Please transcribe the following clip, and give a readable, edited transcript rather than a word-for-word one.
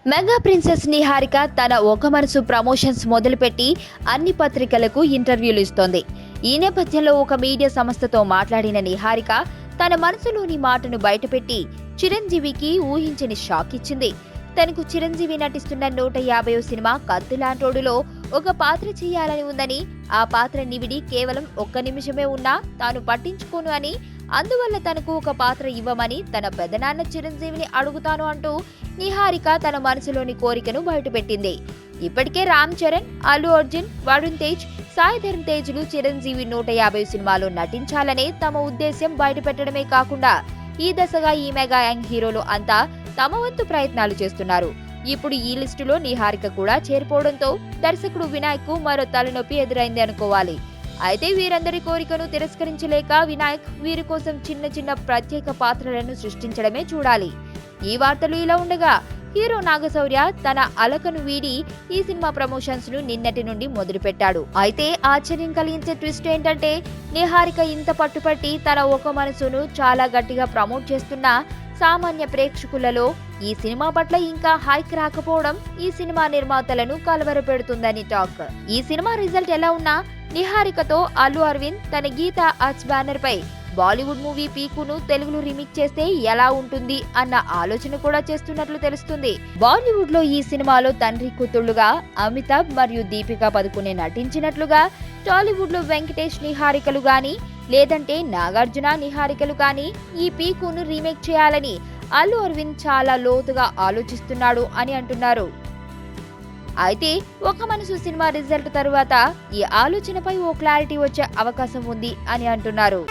Mega princess Niharika తన ఒక మనసు ప్రమోషన్స్ మొదలుపెట్టి అన్ని పత్రికలకు ఇంటర్వ్యూలు ఇస్తోంది. ఈ నేపథ్యంలో ఒక మీడియా సంస్థతో మాట్లాడిన నిహారిక తన మనసులోని మాటను బయటపెట్టి చిరంజీవికి ఊహించని షాక్ ఇచ్చింది. తనకు చిరంజీవి నటిస్తున్న 150వ సినిమా కత్తిలాంటోడులో ఒక పాత్ర చేయాలని ఉందని, ఆ పాత్ర నివిడి కేవలం 1 నిమిషమే ఉన్నా తాను పట్టించుకోను అని, అందువల్ల తనకు ఒక పాత్ర ఇవ్వమని తన పెదనాన్న చిరంజీవిని అడుగుతాను అంటూ నిహారిక తన మనసులోని కోరికను బయటపెట్టింది. ఇప్పటికే రామ్ చరణ్, అల్లు అర్జున్, వరుణ్ తేజ్, సాయి ధరమ్ తేజ్లు చిరంజీవి 150 సినిమాలో నటించాలనే తమ ఉద్దేశ్యం బయటపెట్టడమే కాకుండా ఈ దశగా ఈ మెగా యంగ్ హీరోలు అంతా తమ వంతు ప్రయత్నాలు చేస్తున్నారు. ఇప్పుడు ఈ లిస్టులో నిహారిక కూడా చేరిపోవడంతో దర్శకుడు వినాయక్ కు మరో తలనొప్పి ఎదురైంది అనుకోవాలి. అయితే వీరందరి కోరికను తిరస్కరించలేక వినాయక్ వీరి కోసం చిన్న చిన్న ప్రత్యేక పాత్రలను సృష్టించడమే చూడాలి. ఈ వార్తలు ఇలా ఉండగా, హీరో నాగశౌర్య తన అలకను వీడి ఈ సినిమా ప్రమోషన్స్ ను నిన్నటి నుండి మొదలుపెట్టాడు. అయితే ఆశ్చర్యం కలిగించే ట్విస్ట్ ఏంటంటే, నిహారిక ఇంత పట్టుపట్టి తన ఒక మనసును చాలా గట్టిగా ప్రమోట్ చేస్తున్నా సామాన్య ప్రేక్షకులలో ఈ సినిమా పట్ల ఇంకా హైక్ రాకపోవడం ఈ సినిమా నిర్మాతలను కలవరపెడుతుందని టాక్. ఈ సినిమా రిజల్ట్ ఎలా ఉన్నా నిహారికతో అల్లు అరవింద్ తన గీతా ఆర్ట్స్ బ్యానర్ పై బాలీవుడ్ మూవీ పీకును తెలుగులో రీమేక్ చేస్తే ఎలా ఉంటుంది అన్న ఆలోచన కూడా చేస్తున్నట్లు తెలుస్తుంది. బాలీవుడ్ లో ఈ సినిమాలో తండ్రి కూతుళ్లుగా అమితాబ్ మరియు దీపికా పదుకునే నటించినట్లుగా టాలీవుడ్ లో వెంకటేష్ నిహారికలు గాని, లేదంటే నాగార్జున నిహారికలు గాని ఈ పీకును రీమేక్ చేయాలని అల్లు అరవింద్ చాలా లోతుగా ఆలోచిస్తున్నాడు అని అంటున్నారు. అయితే ఒక మనసు సినిమా రిజల్ట్ తరువాత ఈ ఆలోచనపై ఓ క్లారిటీ వచ్చే అవకాశం ఉంది అని అంటున్నారు.